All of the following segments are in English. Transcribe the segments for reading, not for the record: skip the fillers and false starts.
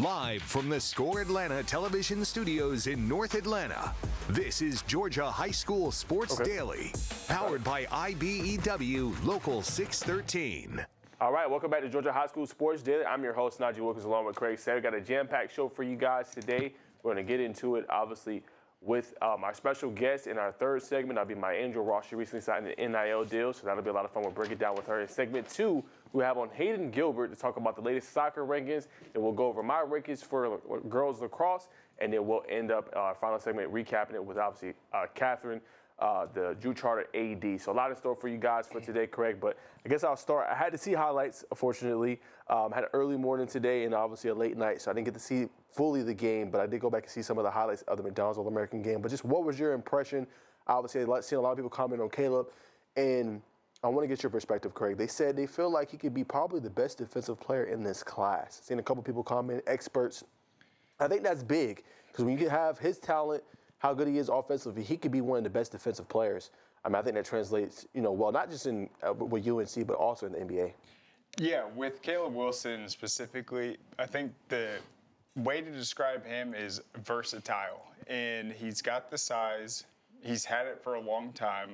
Live from the Score Atlanta television studios in North Atlanta, this is Georgia High School Sports Daily, powered by IBEW Local 613. All right, welcome back to Georgia High School Sports Daily. I'm your host, Najee Wilkins, along with Craig Sayer. We got a jam-packed show for you guys today. We're going to get into it, obviously, with our special guest in our third segment. That'll be MyAngel Ross. She recently signed an NIL deal, so that'll be a lot of fun. We'll break it down with her. In segment 2, we have on Hayden Gilbert to talk about the latest soccer rankings. Then we'll go over my rankings for girls lacrosse, and then we'll end up our final segment recapping it with, obviously, Catherine, the Drew Charter AD. So a lot in store for you guys for today, Craig. But I guess I'll start. I had to see highlights, unfortunately. Had an early morning today and obviously a late night, so I didn't get to see fully the game, but I did go back and see some of the highlights of the McDonald's All-American game. But just what was your impression? Obviously, I've seen a lot of people comment on Caleb, and I want to get your perspective, Craig. They said they feel like he could be probably the best defensive player in this class. I've seen a couple people comment, experts. I think that's big because when you have his talent, how good he is offensively, he could be one of the best defensive players. I mean, I think that translates, well, not just in with UNC, but also in the NBA. Yeah, with Caleb Wilson specifically, I think the way to describe him is versatile. And he's got the size. He's had it for a long time.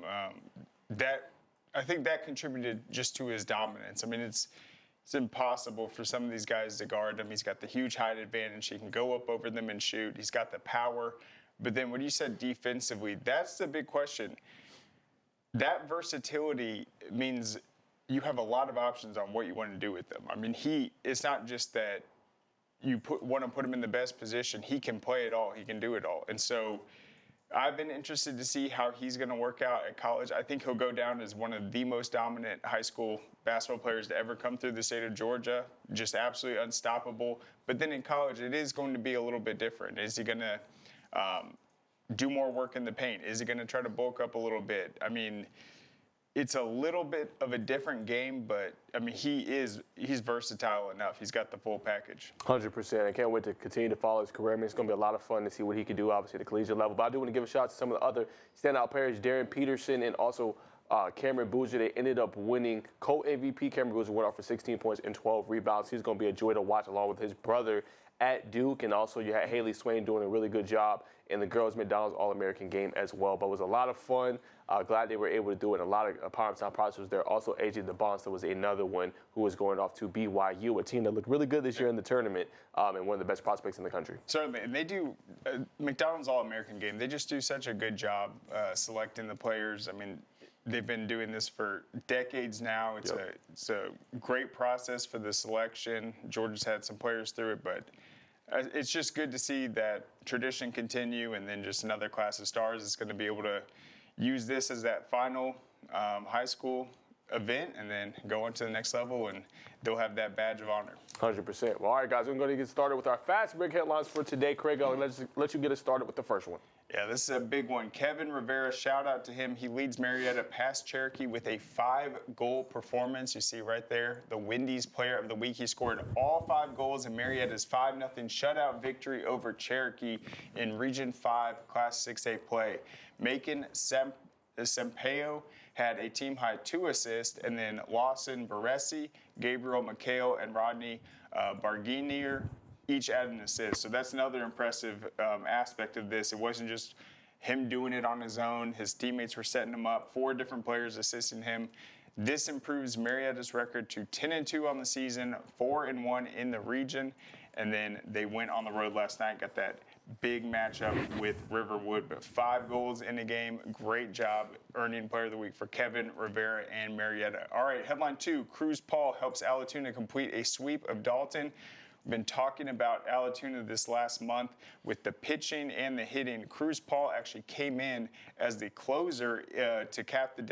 I think that contributed just to his dominance. I mean, it's impossible for some of these guys to guard him. He's got the huge height advantage. He can go up over them and shoot. He's got the power. But then when you said defensively, that's the big question. That versatility means you have a lot of options on what you want to do with them. I mean, it's not just that you want to put him in the best position. He can play it all. He can do it all. And so I've been interested to see how he's going to work out at college. I think he'll go down as one of the most dominant high school basketball players to ever come through the state of Georgia, just absolutely unstoppable. But then in college, it is going to be a little bit different. Is he going to do more work in the paint? Is he going to try to bulk up a little bit? I mean, it's a little bit of a different game, but I mean, he's versatile enough. He's got the full package. 100%. I can't wait to continue to follow his career. I mean, it's going to be a lot of fun to see what he can do, obviously, at the collegiate level. But I do want to give a shout out to some of the other standout players, Darren Peterson and also Cameron Bouger. They ended up winning co-MVP. Cameron Bouger went off for 16 points and 12 rebounds. He's going to be a joy to watch along with his brother at Duke, and also you had Haley Swain doing a really good job in the girls' McDonald's All-American game as well. But it was a lot of fun. Glad they were able to do it. A lot of Palmertown products was there. Also, AJ DeBonster was another one who was going off to BYU, a team that looked really good this year in the tournament and one of the best prospects in the country. Certainly, and they do McDonald's All-American game. They just do such a good job selecting the players. I mean, they've been doing this for decades now. It's a great process for the selection. Georgia's had some players through it, but it's just good to see that tradition continue, and then just another class of stars is going to be able to use this as that final high school event and then go on to the next level, and they'll have that badge of honor. 100%. Well, all right, guys, we're going to get started with our fast break headlines for today. Craig, I'll let you get us started with the first one. Yeah, this is a big one. Kevin Rivera, shout out to him. He leads Marietta past Cherokee with a 5-goal performance. You see right there, the Wendy's Player of the Week. He scored all 5 goals in Marietta's 5-0 shutout victory over Cherokee in Region 5 Class 6A play. Macon Sampaio had a team-high 2 assists, and then Lawson Baresi, Gabriel McHale, and Rodney Barguinier each added an assist. So that's another impressive aspect of this. It wasn't just him doing it on his own. His teammates were setting him up, 4 different players assisting him. This improves Marietta's record to 10-2 on the season, 4-1 in the region. And then they went on the road last night, got that big matchup with Riverwood, but 5 goals in the game. Great job earning Player of the Week for Kevin Rivera and Marietta. All right, headline 2, Cruz Paul helps Allatoona complete a sweep of Dalton. Been talking about Allatoona this last month with the pitching and the hitting. Cruz Paul actually came in as the closer to cap the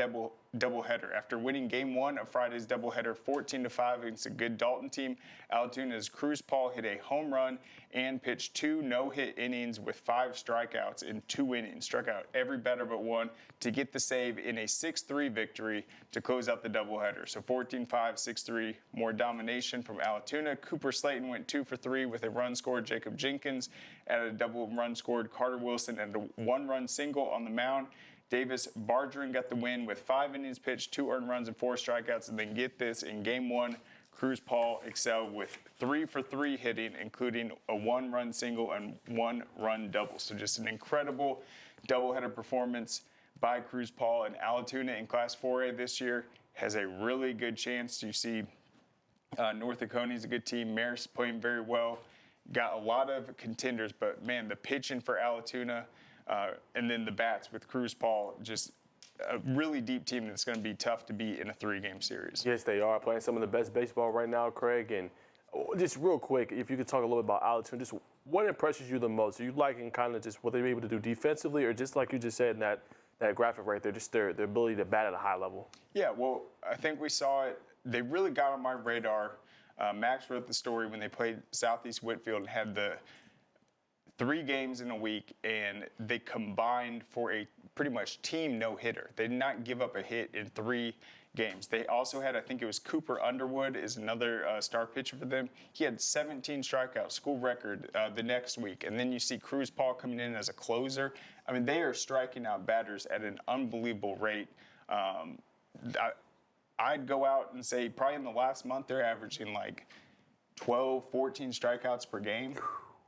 doubleheader. After winning Game 1 of Friday's doubleheader 14-5 against a good Dalton team, Allatoona's Cruz Paul hit a home run and pitched 2 no-hit innings with 5 strikeouts in 2 innings. Struck out every batter but one to get the save in a 6-3 victory to close out the doubleheader. So 14-5, 6-3, more domination from Allatoona. Cooper Slayton went 2 for 3 with a run scored. Jacob Jenkins added a double run scored. Carter Wilson added a 1-run single on the mound. Davis Bardrin got the win with 5 innings pitched, 2 earned runs, and 4 strikeouts. And then get this, in Game 1, Cruz Paul excelled with 3-for-3 hitting, including a 1-run single and 1-run double. So just an incredible doubleheader performance by Cruz Paul. And Alatoona in Class 4A this year has a really good chance. You see North Oconee is a good team. Marist playing very well. Got a lot of contenders, but man, the pitching for Alatoona and then the bats with Cruz Paul, just a really deep team that's going to be tough to beat in a 3-game series. Yes, they are playing some of the best baseball right now, Craig. And just real quick, if you could talk a little bit about Alatoona, just what impresses you the most? Are you liking kind of just what they were able to do defensively, or just like you just said in that graphic right there, just their ability to bat at a high level? Yeah, well, I think we saw it. They really got on my radar. Max wrote the story when they played Southeast Whitfield and had the 3 games in a week, and they combined for a pretty much team no-hitter. They did not give up a hit in 3 games. They also had, I think it was Cooper Underwood is another star pitcher for them. He had 17 strikeouts, school record the next week. And then you see Cruz Paul coming in as a closer. I mean, they are striking out batters at an unbelievable rate. I'd go out and say probably in the last month they're averaging like 12, 14 strikeouts per game.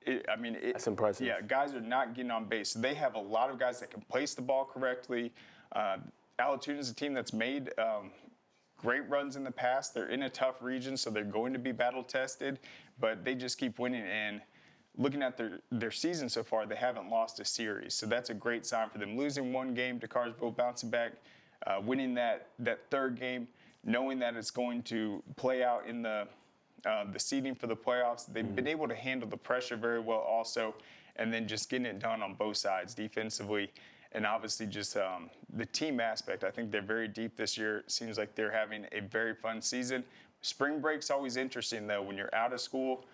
That's impressive. Yeah, guys are not getting on base. So they have a lot of guys that can place the ball correctly. Alatoona is a team that's made great runs in the past. They're in a tough region, so they're going to be battle tested, but they just keep winning. And looking at their season so far, they haven't lost a series. So that's a great sign for them. Losing 1 game to Carsville, bouncing back, winning that 3rd game, knowing that it's going to play out in the seeding for the playoffs. They've been able to handle the pressure very well also, and then just getting it done on both sides defensively. And obviously just the team aspect. I think they're very deep this year. It seems like they're having a very fun season. Spring break's always interesting, though. When you're out of school,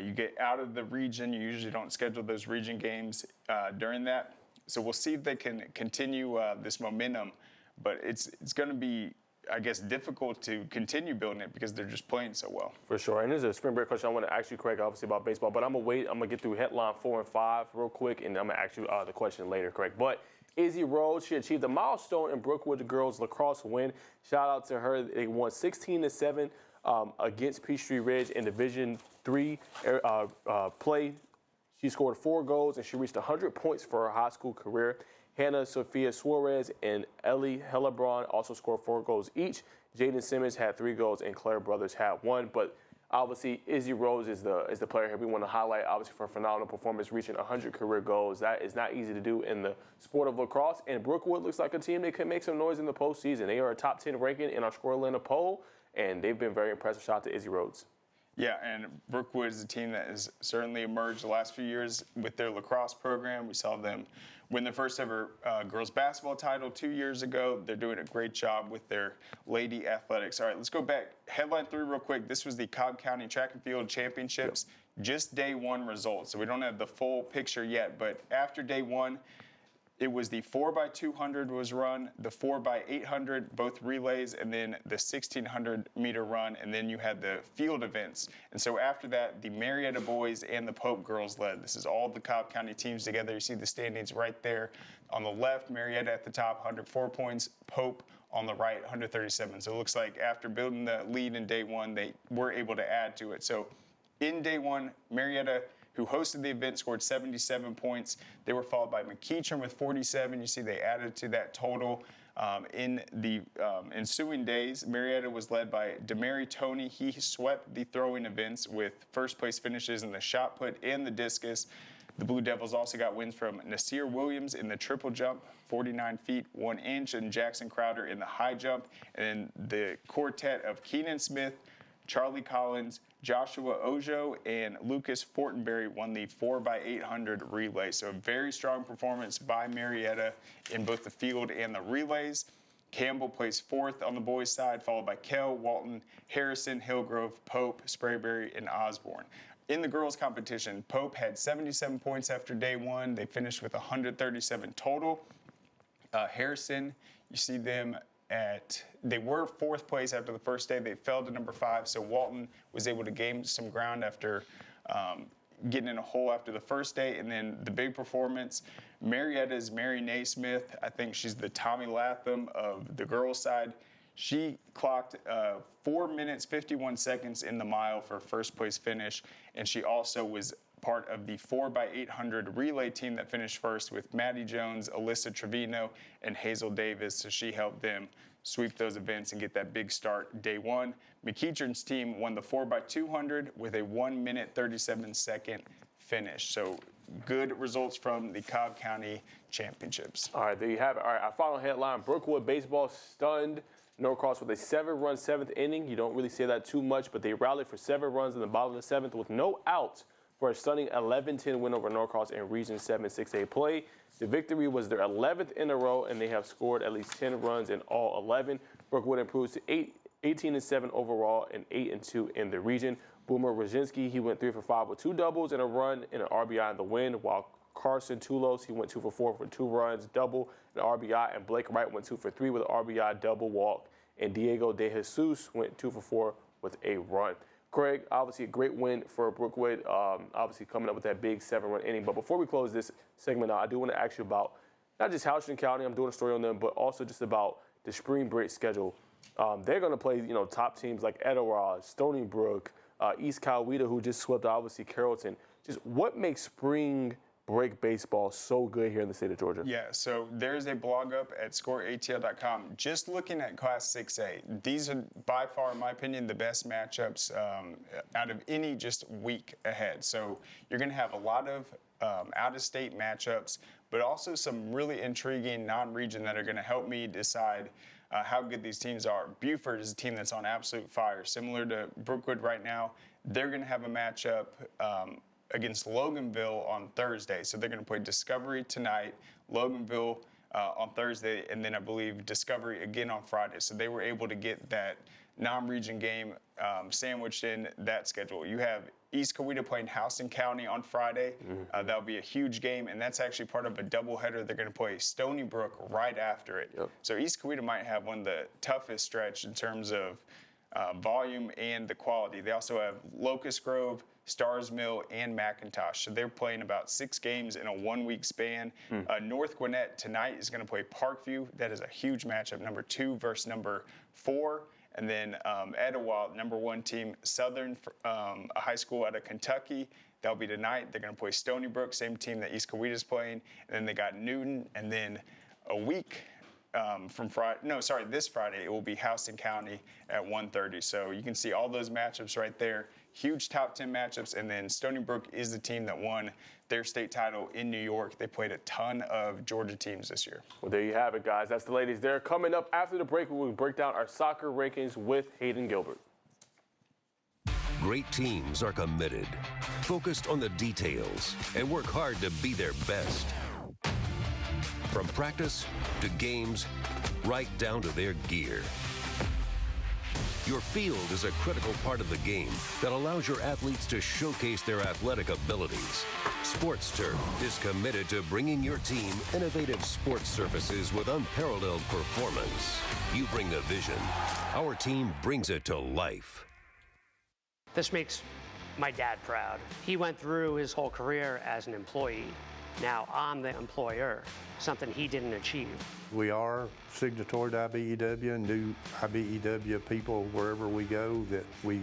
you get out of the region. You usually don't schedule those region games during that. So we'll see if they can continue this momentum. But it's going to be, I guess, difficult to continue building it because they're just playing so well. For sure. And there's a spring break question I want to ask you, Craig, obviously about baseball, but I'm going to wait. I'm going to get through headline 4 and 5 real quick, and I'm going to ask you the question later, Craig. But Izzy Rose, she achieved a milestone in Brookwood girls lacrosse win. Shout out to her. They won 16-7 against Peachtree Ridge in Division III play. She scored 4 goals, and she reached 100 points for her high school career. Hannah Sophia Suarez and Ellie Hellebron also scored 4 goals each. Jaden Simmons had 3 goals, and Claire Brothers had 1. But obviously, Izzy Rose is the player here we want to highlight, obviously, for a phenomenal performance, reaching 100 career goals. That is not easy to do in the sport of lacrosse. And Brookwood looks like a team that can make some noise in the postseason. They are a top 10 ranking in our Score Atlanta poll, and they've been very impressive. Shout out to Izzy Rose. Yeah, and Brookwood is a team that has certainly emerged the last few years with their lacrosse program. We saw them win their first ever girls basketball title 2 years ago. They're doing a great job with their lady athletics. All right, let's go back. Headline 3 real quick. This was the Cobb County Track and Field Championships. Yep. Just day 1 results. So we don't have the full picture yet, but after day 1, it was the 4x200 was run, the 4x800, both relays, and then the 1,600-meter run, and then you had the field events. And so after that, the Marietta boys and the Pope girls led. This is all the Cobb County teams together. You see the standings right there. On the left, Marietta at the top, 104 points. Pope on the right, 137. So it looks like after building the lead in day 1, they were able to add to it. So in day 1, Marietta, who hosted the event, scored 77 points. They were followed by McEachern with 47. You see they added to that total. In the ensuing days, Marietta was led by Demary Toney. He swept the throwing events with first place finishes in the shot put and the discus. The Blue Devils also got wins from Nasir Williams in the triple jump, 49 feet, 1 inch, and Jackson Crowder in the high jump. And the quartet of Keenan Smith, Charlie Collins, Joshua Ojo, and Lucas Fortenberry won the 4x800 relay. So a very strong performance by Marietta in both the field and the relays. Campbell placed 4th on the boys' side, followed by Kell, Walton, Harrison, Hillgrove, Pope, Sprayberry, and Osborne. In the girls' competition, Pope had 77 points after day 1. They finished with 137 total. Harrison, you see them they were 4th place after the first day. They fell to number 5, so Walton was able to gain some ground after getting in a hole after the first day. And then the big performance, Marietta's Mary Naismith. I think she's the Tommy Latham of the girls' side. She clocked 4 minutes, 51 seconds in the mile for first place finish, and she also was part of the 4x800 relay team that finished first with Maddie Jones, Alyssa Trevino, and Hazel Davis. So she helped them sweep those events and get that big start day one. McEachern's team won the 4x200 with a 1 minute 37 second finish. So good results from the Cobb County Championships. All right, there you have it. All right, our final headline, Brookwood baseball stunned Norcross with a 7-run 7th inning. You don't really see that too much, but they rallied for 7 runs in the bottom of the 7th with no outs for a stunning 11-10 win over Norcross in Region 7 6A play. The victory was their 11th in a row, and they have scored at least 10 runs in all 11. Brookwood improves to 18-7 overall and 8-2 in the region. Boomer Rosinski, he went 3 for 5 with 2 doubles and a run and an RBI in the win, while Carson Tulos, he went 2 for 4 for 2 runs, double, and RBI, and Blake Wright went 2 for 3 with an RBI, double walk, and Diego De Jesus went 2 for 4 with a run. Craig, obviously a great win for Brookwood, obviously coming up with that big 7-run inning. But before we close this segment out, I do want to ask you about not just Houston County, I'm doing a story on them, but also just about the spring break schedule. They're going to play, top teams like Etowah, Stony Brook, East Coweta, who just swept, obviously, Carrollton. Just what makes spring break baseball so good here in the state of Georgia? Yeah, so there's a blog up at scoreatl.com just looking at Class 6A. These are by far, in my opinion, the best matchups out of any just week ahead. So you're going to have a lot of out-of-state matchups, but also some really intriguing non-region that are going to help me decide how good these teams are. Buford is a team that's on absolute fire. Similar to Brookwood right now, they're going to have a matchup against Loganville on Thursday. So they're going to play Discovery tonight, Loganville on Thursday, and then I believe Discovery again on Friday. So they were able to get that non-region game sandwiched in that schedule. You have East Coweta playing Houston County on Friday. That'll be a huge game, and that's actually part of a doubleheader. They're going to play Stony Brook right after it. Yep. So East Coweta might have one of the toughest stretch in terms of volume and the quality. They also have Locust Grove, Stars Mill, and McIntosh. So they're playing about 6 games in a 1-week span. North Gwinnett tonight is going to play Parkview. That is a huge matchup, number 2 versus number 4. And then Etowah, number 1 team, Southern, a high school out of Kentucky. That'll be tonight. They're going to play Stony Brook, same team that East Coweta is playing. And then they got Newton. And then a week from Friday, this Friday, it will be Houston County at 1:30. So you can see all those matchups right there. Huge top 10 matchups. And then Stony Brook is the team that won their state title in New York. They played a ton of Georgia teams this year. Well, there you have it, guys. That's the ladies there. Coming up after the break, we will break down our soccer rankings with Hayden Gilbert. Great teams are committed, focused on the details, and work hard to be their best. From practice to games, right down to their gear. Your field is a critical part of the game that allows your athletes to showcase their athletic abilities. Sports Turf is committed to bringing your team innovative sports surfaces with unparalleled performance. You bring the vision. Our team brings it to life. This makes my dad proud. He went through his whole career as an employee. Now I'm the employer, something he didn't achieve. We are signatory to IBEW and do IBEW people wherever we go that we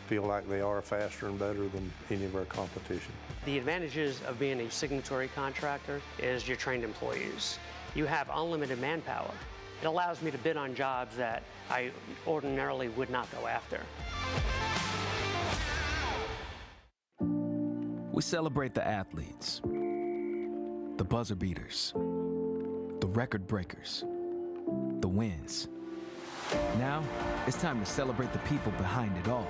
feel like they are faster and better than any of our competition. The advantages of being a signatory contractor is you're trained employees. You have unlimited manpower. It allows me to bid on jobs that I ordinarily would not go after. We celebrate the athletes, the buzzer beaters, the record breakers, the wins. Now, it's time to celebrate the people behind it all.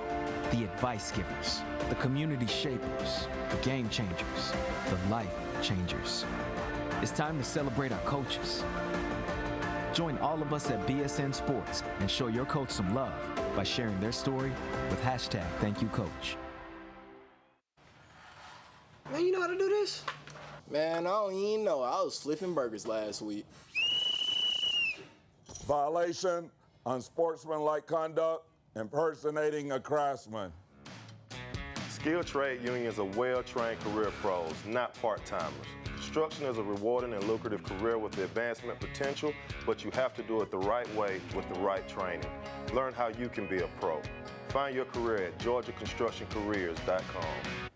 The advice givers, the community shapers, the game changers, the life changers. It's time to celebrate our coaches. Join all of us at BSN Sports and show your coach some love by sharing their story with #ThankYouCoach. Man, you know how to do this? Man, I don't even know. I was flipping burgers last week. Violation, unsportsmanlike conduct, impersonating a craftsman. Skilled trade unions are well-trained career pros, not part-timers. Construction is a rewarding and lucrative career with the advancement potential, but you have to do it the right way with the right training. Learn how you can be a pro. Find your career at GeorgiaConstructionCareers.com.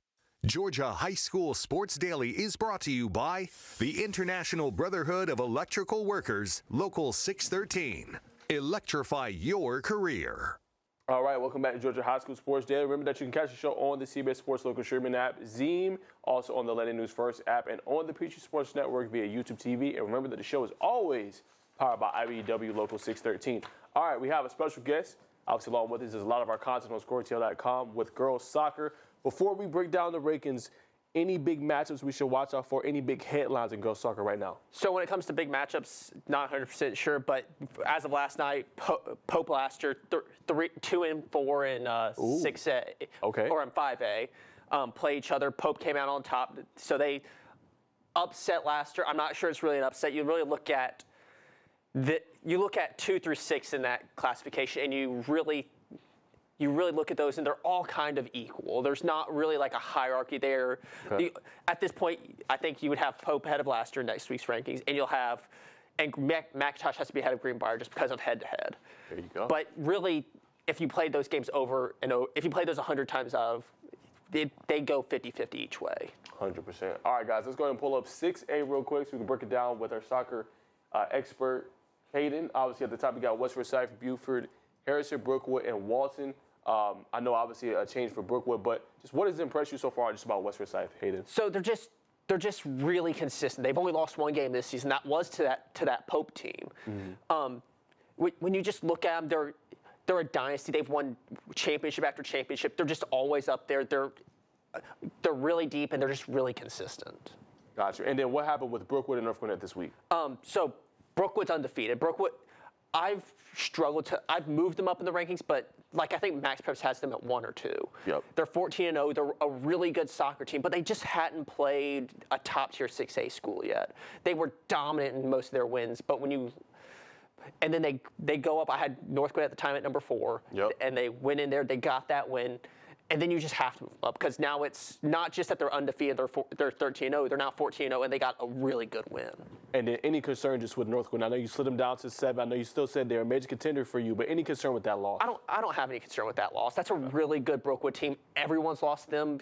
Georgia High School Sports Daily is brought to you by the International Brotherhood of Electrical Workers, Local 613. Electrify your career. All right, welcome back to Georgia High School Sports Daily. Remember that you can catch the show on the CBS Sports Local streaming app, Zeem, also on the Atlanta News First app, and on the Peachtree Sports Network via YouTube TV. And remember that the show is always powered by IBEW Local 613. All right, we have a special guest. Obviously, along with us is a lot of our content on ScoreTL.com with girls soccer. Before we break down the rankings, any big matchups we should watch out for, any big headlines in girls soccer right now? So when it comes to big matchups, not 100% sure, but as of last night, Pope Laster 2-4 in 6A, okay, or in 5A, play each other. Pope came out on top, so they upset Laster. I'm not sure it's really an upset. You really look at 2 through 6 in that classification, and you really look at those, and they're all kind of equal. There's not really like a hierarchy there. Okay. At this point, I think you would have Pope ahead of Laster in next week's rankings, and McIntosh has to be ahead of Greenbrier just because of head-to-head. There you go. But really, if you played those games over and over, if you played those 100 times they go 50-50 each way. 100%. All right, guys, let's go ahead and pull up 6A real quick so we can break it down with our soccer expert, Hayden. Obviously, at the top, we got West Forsyth, Buford, Harrison, Brookwood, and Walton. I know, obviously, a change for Brookwood, but just what has impressed you so far just about West Forsyth, Hayden? So they're just really consistent. They've only lost one game this season. That was to that Pope team. Mm-hmm. When you just look at them, they're a dynasty. They've won championship after championship. They're just always up there. They're really deep, and they're just really consistent. Gotcha. And then what happened with Brookwood and North Gwinnett this week? So Brookwood's undefeated. Brookwood, I've moved them up in the rankings, but I think Max Preps has them at 1 or 2. Yep. They're 14-0. They're a really good soccer team, but they just hadn't played a top-tier 6A school yet. They were dominant in most of their wins, but and then they go up. I had North Gwinnett at the time at number 4, yep, and they went in there. They got that win. And then you just have to move up because now it's not just that they're undefeated, they're 13-0, they're now 14-0, and they got a really good win. And then any concern just with North Gwinnett? I know you slid them down to 7. I know you still said they're a major contender for you, but any concern with that loss? I don't have any concern with that loss. That's a really good Brookwood team. Everyone's lost them.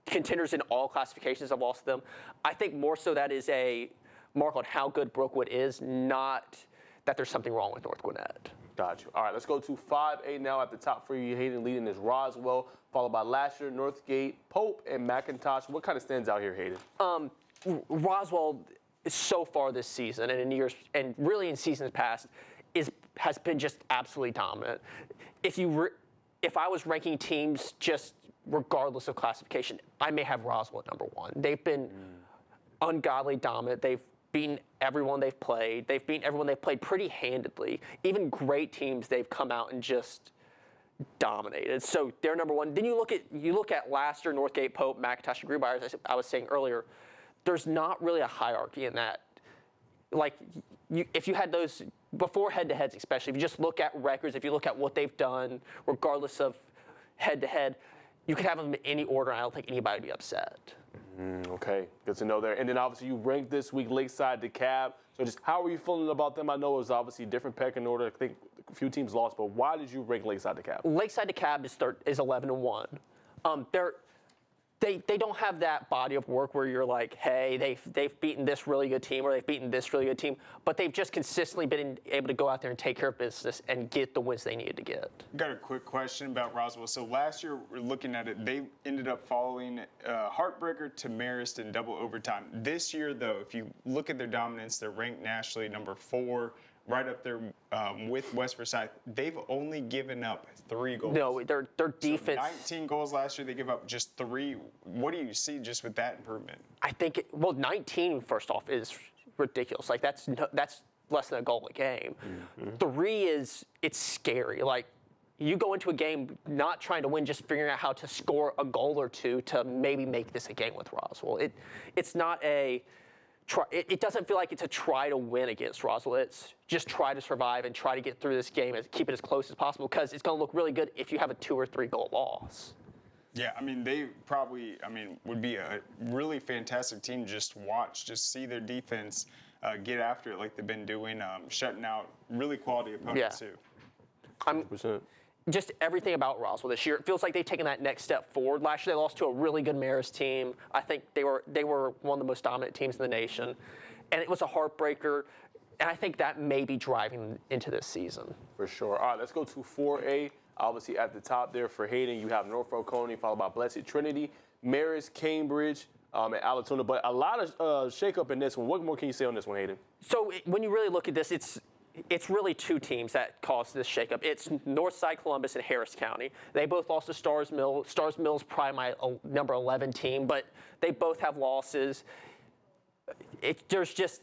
Contenders in all classifications have lost them. I think more so that is a mark on how good Brookwood is, not that there's something wrong with North Gwinnett. Got you. All right, let's go to 5A now. At the top for you, Hayden, leading is Roswell, followed by Lasher, Northgate, Pope, and McIntosh. What kind of stands out here, Hayden? Roswell, so far this season and in years, and really in seasons past, has been just absolutely dominant. If I was ranking teams just regardless of classification, I may have Roswell at number 1. They've been ungodly dominant. They've beaten everyone they've played. They've beaten everyone they've played pretty handedly. Even great teams, they've come out and just dominated. So they're number 1. Then you look at Laster, Northgate, Pope, McIntosh, and Greenbrier, as I was saying earlier. There's not really a hierarchy in that. If you had those before head-to-heads, especially, if you just look at records, if you look at what they've done, regardless of head-to-head, you could have them in any order, and I don't think anybody would be upset. Okay, good to know there. And then obviously you ranked this week Lakeside, DeKalb. So just how are you feeling about them? I know it was obviously different pecking order. I think a few teams lost, but why did you rank Lakeside, DeKalb? Lakeside, DeKalb is 11-1. They don't have that body of work where you're like, hey, they've beaten this really good team or they've beaten this really good team, but they've just consistently been able to go out there and take care of business and get the wins they needed to get. Got a quick question about Roswell. So last year, we're looking at it, they ended up following Heartbreaker to Marist in double overtime. This year, though, if you look at their dominance, they're ranked nationally number 4. Right up there with West Forsyth. They've only given up 3 goals. No, their defense. So 19 goals last year. They give up just 3. What do you see just with that improvement? I think 19 first off is ridiculous. That's less than a goal a game. Mm-hmm. 3 it's scary. You go into a game not trying to win, just figuring out how to score a goal or 2 to maybe make this a game with Roswell. It's not a. It doesn't feel like it's a try to win against Roswell. It's just try to survive and try to get through this game and keep it as close as possible because it's going to look really good if you have a 2 or 3 goal loss. Yeah, I mean, they probably, would be a really fantastic team to just watch, just see their defense get after it like they've been doing, shutting out really quality opponents too. 100%. Just everything about Roswell this year. It feels like they've taken that next step forward. Last year they lost to a really good Marist team. I think they were one of the most dominant teams in the nation, and it was a heartbreaker. And I think that may be driving into this season. For sure. All right, let's go to 4A. Obviously, at the top there for Hayden, you have Norfolk Coney, followed by Blessed Trinity, Marist, Cambridge, and Alatoona. But a lot of shakeup in this one. What more can you say on this one, Hayden? So when you really look at this, it's really two teams that caused this shakeup. It's Northside Columbus and Harris County. They both lost to Stars Mill. Stars Mill's probably my number 11 team, but they both have losses. There's just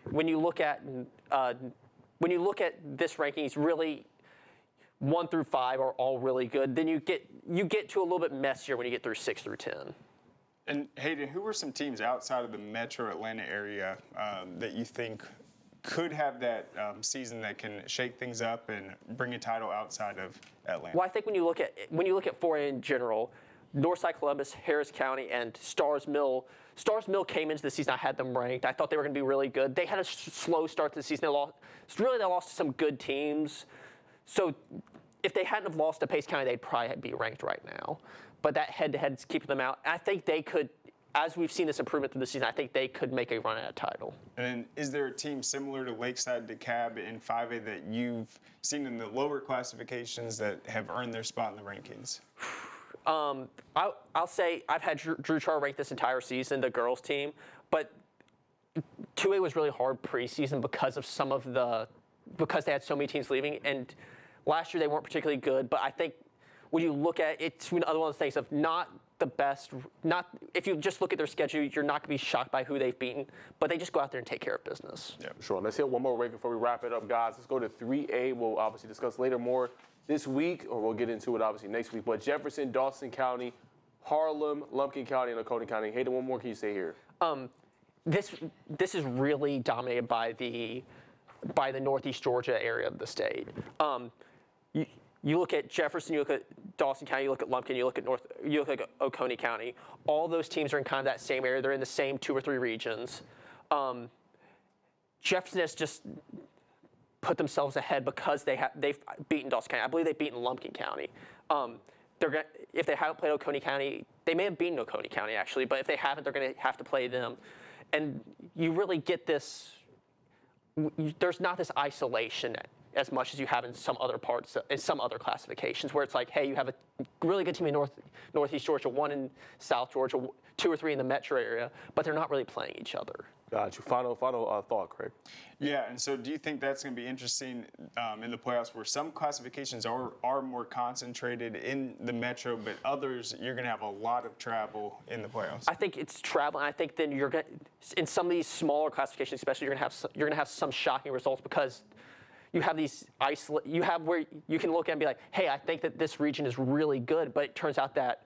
when you look at this ranking, it's really 1 through 5 are all really good. Then you get to a little bit messier when you get through 6 through 10. And Hayden, who are some teams outside of the metro Atlanta area that you think could have that season that can shake things up and bring a title outside of Atlanta? Well, I think when you look at 4A in general, Northside Columbus, Harris County, and Stars Mill. Stars Mill came into the season. I had them ranked. I thought they were going to be really good. They had a slow start to the season. They lost to some good teams. So if they hadn't have lost to Pace County, they'd probably be ranked right now. But that head-to-head is keeping them out. And I think they could, as we've seen this improvement through the season, I think they could make a run at a title. And is there a team similar to Lakeside DeKalb in 5A that you've seen in the lower classifications that have earned their spot in the rankings? I'll say I've had Drew Char rank this entire season, the girls team, but 2A was really hard preseason because they had so many teams leaving, and last year they weren't particularly good. But I think when you look at it, it's another one of those things of not the best. If you just look at their schedule, you're not going to be shocked by who they've beaten, but they just go out there and take care of business. Yeah, sure. Let's hit one more ranking before we wrap it up, guys. Let's go to 3A. We'll obviously discuss later more this week, or we'll get into it obviously next week. But Jefferson, Dawson County, Harlem, Lumpkin County, and Oconee County. Hayden, what more can you say here? This is really dominated by the Northeast Georgia area of the state. You look at Jefferson, you look at Dawson County, you look at Lumpkin, you look at Oconee County. All those teams are in kind of that same area. They're in the same 2 or 3 regions. Jefferson has just put themselves ahead because they've beaten Dawson County. I believe they've beaten Lumpkin County. If they haven't played Oconee County, they may have beaten Oconee County actually, but if they haven't, they're going to have to play them. And you really get this. There's not this isolation as much as you have in some other parts, in some other classifications, where it's like, hey, you have a really good team in Northeast Georgia, 1 in South Georgia, 2 or 3 in the metro area, but they're not really playing each other. Got you. Final thought, Craig. Yeah, and so do you think that's going to be interesting in the playoffs, where some classifications are more concentrated in the metro, but others you're going to have a lot of travel in the playoffs? I think it's travel, and I think then you're going in some of these smaller classifications, especially you're going to have some shocking results because you have you have where you can look at and be like, hey, I think that this region is really good, but it turns out that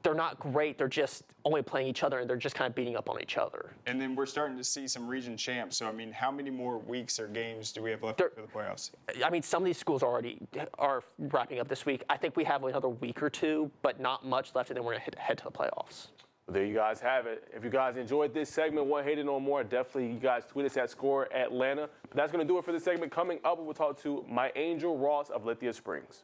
they're not great. They're just only playing each other, and they're just kind of beating up on each other. And then we're starting to see some region champs. So, I mean, how many more weeks or games do we have left for the playoffs? I mean, some of these schools already are wrapping up this week. I think we have another week or 2, but not much left, and then we're going to head to the playoffs. Well, there you guys have it. If you guys enjoyed this segment, want Hayden on more, definitely you guys tweet us at Score Atlanta. But that's going to do it for this segment. Coming up, we'll talk to MyAngel Ross of Lithia Springs.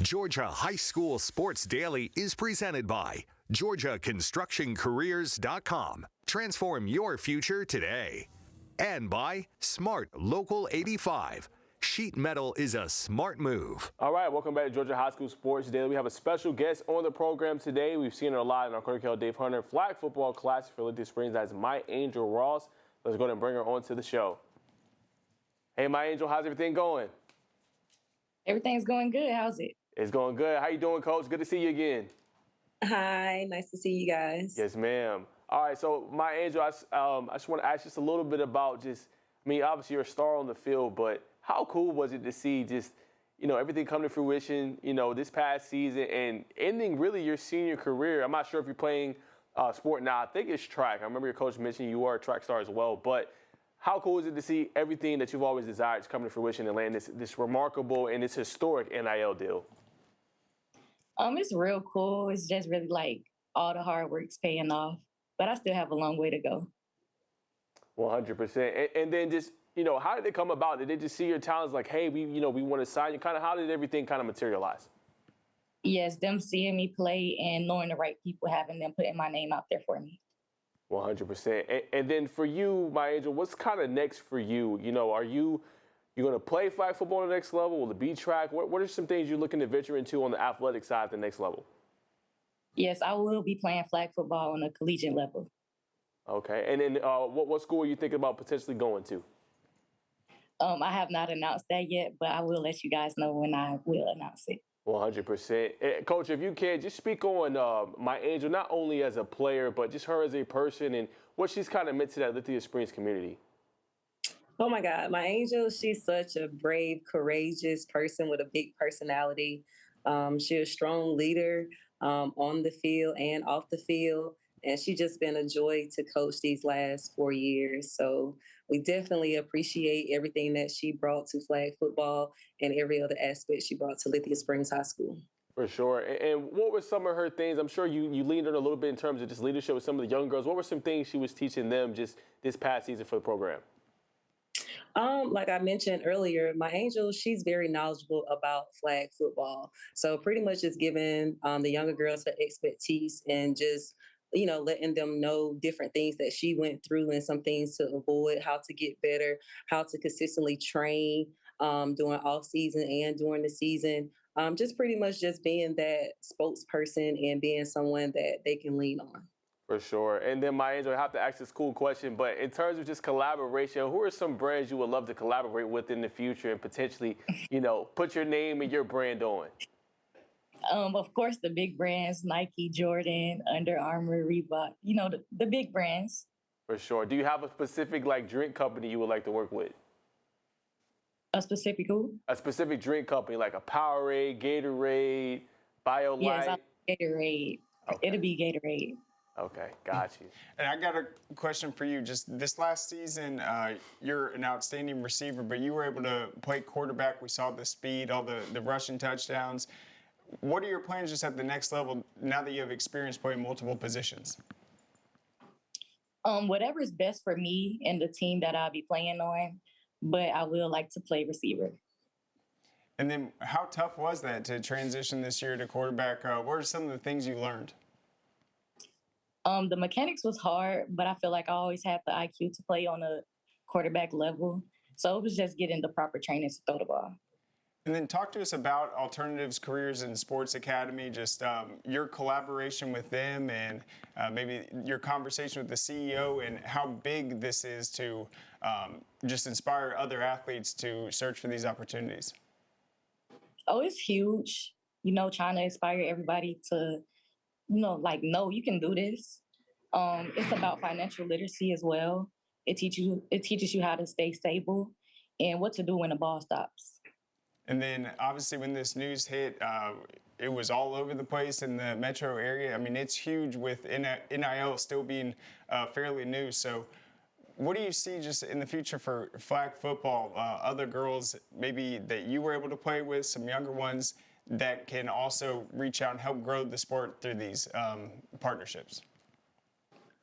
Georgia High School Sports Daily is presented by GeorgiaConstructionCareers.com. Transform your future today. And by Smart Local 85. Sheet metal is a smart move. All right, welcome back to Georgia High School Sports Daily. We have a special guest on the program today. We've seen her a lot in our curriculum, Dave Hunter, Flag Football Classic for Lithia Springs. That's MyAngel Ross. Let's go ahead and bring her on to the show. Hey, MyAngel, how's everything going? Everything's going good. How's it? It's going good. How you doing, Coach? Good to see you again. Hi, nice to see you guys. Yes, ma'am. All right, so MyAngel, I just want to ask just a little bit about obviously you're a star on the field, but how cool was it to see everything come to fruition, this past season and ending really your senior career? I'm not sure if you're playing sport now. I think it's track. I remember your coach mentioned you are a track star as well, but how cool is it to see everything that you've always desired to come to fruition and land this remarkable and this historic NIL deal? It's real cool. It's just really like all the hard work's paying off, but I still have a long way to go. 100%. And then how did it come about? Did they just see your talents like, hey, we want to sign you? Kind of how did everything kind of materialize? Yes, them seeing me play and knowing the right people, having them putting my name out there for me. 100%. And then for you, MyAngel, what's kind of next for you? Are you going to play flag football on the next level? Will it be track? What are some things you're looking to venture into on the athletic side at the next level? Yes, I will be playing flag football on a collegiate level. Okay. And then what school are you thinking about potentially going to? I have not announced that yet, but I will let you guys know when I will announce it. 100%. Coach, if you can, just speak on MyAngel, not only as a player, but just her as a person and what she's kind of meant to that Lithia Springs community. Oh my God, MyAngel, she's such a brave, courageous person with a big personality. She's a strong leader on the field and off the field. And she's just been a joy to coach these last 4 years. So we definitely appreciate everything that she brought to flag football and every other aspect she brought to Lithia Springs High School. For sure. And what were some of her things? I'm sure you leaned on a little bit in terms of just leadership with some of the young girls. What were some things she was teaching them just this past season for the program? Like I mentioned earlier, MyAngel, she's very knowledgeable about flag football. So pretty much just giving the younger girls her expertise and just letting them know different things that she went through and some things to avoid, how to get better, how to consistently train during off season and during the season. Just pretty much just being that spokesperson and being someone that they can lean on. For sure. And then, MyAngel, I have to ask this cool question, but in terms of just collaboration, who are some brands you would love to collaborate with in the future and potentially, put your name and your brand on? Of course, the big brands, Nike, Jordan, Under Armour, Reebok, the big brands. For sure. Do you have a specific drink company you would like to work with? A specific who? A specific drink company like a Powerade, Gatorade, BioLite? Yes, Gatorade. Okay. It'll be Gatorade. Okay, got you. And I got a question for you. Just this last season, you're an outstanding receiver, but you were able to play quarterback. We saw the speed, all the rushing touchdowns. What are your plans just at the next level now that you have experience playing multiple positions? Whatever's best for me and the team that I'll be playing on, but I will like to play receiver. And then how tough was that to transition this year to quarterback? What are some of the things you learned? The mechanics was hard, but I feel like I always had the IQ to play on a quarterback level. So it was just getting the proper training to throw the ball. And then talk to us about Alternatives Careers and Sports Academy, just your collaboration with them and maybe your conversation with the CEO and how big this is to just inspire other athletes to search for these opportunities. Oh, it's huge, trying to inspire everybody to, no, you can do this. It's about financial literacy as well. It teaches you how to stay stable and what to do when the ball stops. And then obviously when this news hit, it was all over the place in the metro area. I mean, it's huge with NIL still being fairly new. So what do you see just in the future for flag football, other girls maybe that you were able to play with, some younger ones that can also reach out and help grow the sport through these partnerships?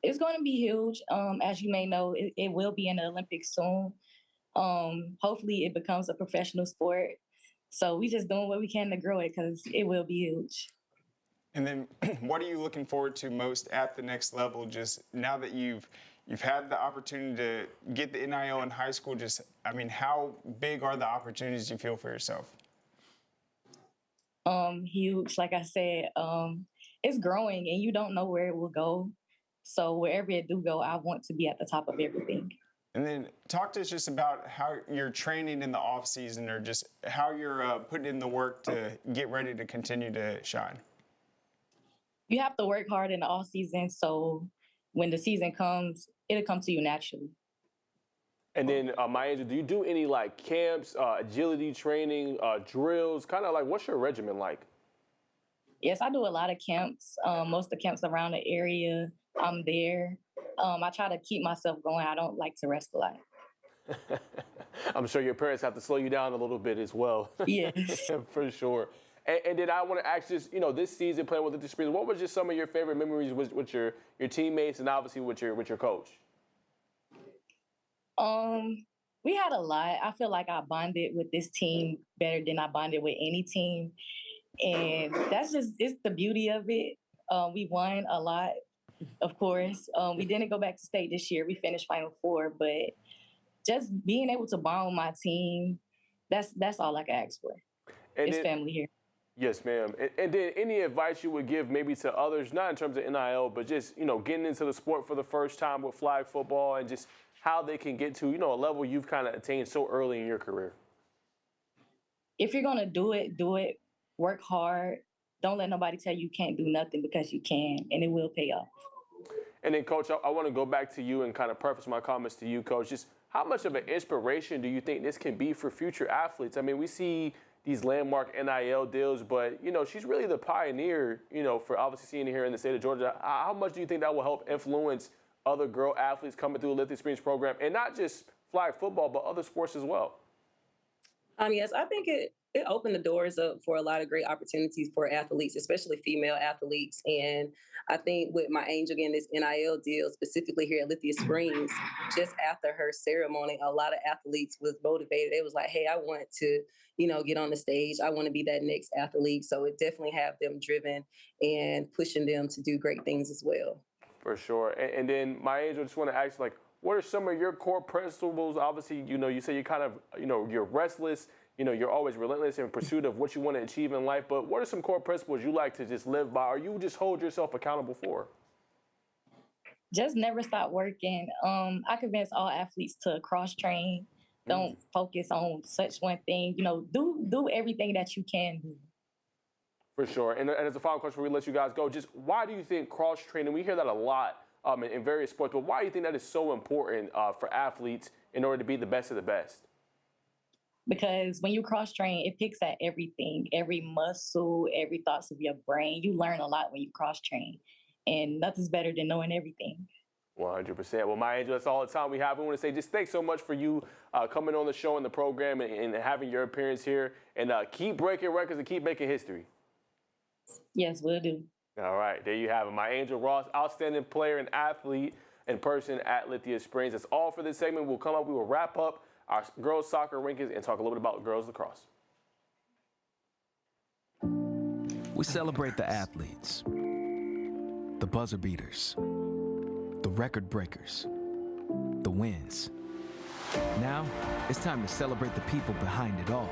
It's going to be huge. As you may know, it will be in the Olympics soon. Hopefully it becomes a professional sport. So we just doing what we can to grow it because it will be huge. And then what are you looking forward to most at the next level, just now that you've had the opportunity to get the NIL in high school? Just, I mean, how big are the opportunities you feel for yourself? Huge. Like I said, it's growing and you don't know where it will go. So wherever it do go, I want to be at the top of everything. And then talk to us just about how you're training in the off season, or just how you're putting in the work to get ready to continue to shine. You have to work hard in the off season, so when the season comes, it'll come to you naturally. And then, MyAngel, do you do any like camps, agility training, drills? Kind of like, what's your regimen like? Yes, I do a lot of camps. Most of the camps around the area, I'm there. I try to keep myself going. I don't like to rest a lot. I'm sure your parents have to slow you down a little bit as well. Yes. For sure. And then I want to ask just, this season playing with the Springs, what was just some of your favorite memories with your teammates and obviously with your coach? We had a lot. I feel like I bonded with this team better than I bonded with any team. And it's the beauty of it. We won a lot, of course. We didn't go back to state this year. We finished Final Four, but just being able to bond with my team, that's all I can ask for. It's family here. Yes, ma'am. And then any advice you would give maybe to others, not in terms of NIL, but just, getting into the sport for the first time with flag football and just how they can get to, a level you've kind of attained so early in your career? If you're going to do it, work hard. Don't let nobody tell you can't do nothing, because you can, and it will pay off. And then, Coach, I want to go back to you and kind of preface my comments to you, Coach. Just how much of an inspiration do you think this can be for future athletes? I mean, we see these landmark NIL deals, but, she's really the pioneer, for obviously seeing it here in the state of Georgia. How much do you think that will help influence other girl athletes coming through the Lift Experience program, and not just flag football, but other sports as well? Yes, I think it opened the doors up for a lot of great opportunities for athletes, especially female athletes. And I think with MyAngel getting this NIL deal, specifically here at Lithia Springs, just after her ceremony, a lot of athletes was motivated. It was like, hey, I want to, get on the stage. I want to be that next athlete. So it definitely have them driven and pushing them to do great things as well. For sure. And then, MyAngel, just want to ask, what are some of your core principles? Obviously, you say you kind of, you're restless. You're always relentless in pursuit of what you want to achieve in life. But what are some core principles you like to just live by, or you just hold yourself accountable for? Just never stop working. I convince all athletes to cross-train. Don't focus on such one thing. Do everything that you can do. For sure. And as a final question before we let you guys go, just why do you think cross-training, we hear that a lot in various sports, but why do you think that is so important for athletes in order to be the best of the best? Because when you cross-train, it picks at everything, every muscle, every thoughts of your brain. You learn a lot when you cross-train, and nothing's better than knowing everything. 100%. Well, MyAngel, that's all the time we have. We want to say just thanks so much for you coming on the show and the program and having your appearance here. And keep breaking records and keep making history. Yes, we'll do. All right, there you have it. MyAngel Ross, outstanding player and athlete in person at Lithia Springs. That's all for this segment. We will wrap up our girls soccer rankings and talk a little bit about girls lacrosse. We celebrate the athletes, the buzzer beaters, the record breakers, the wins. Now, it's time to celebrate the people behind it all.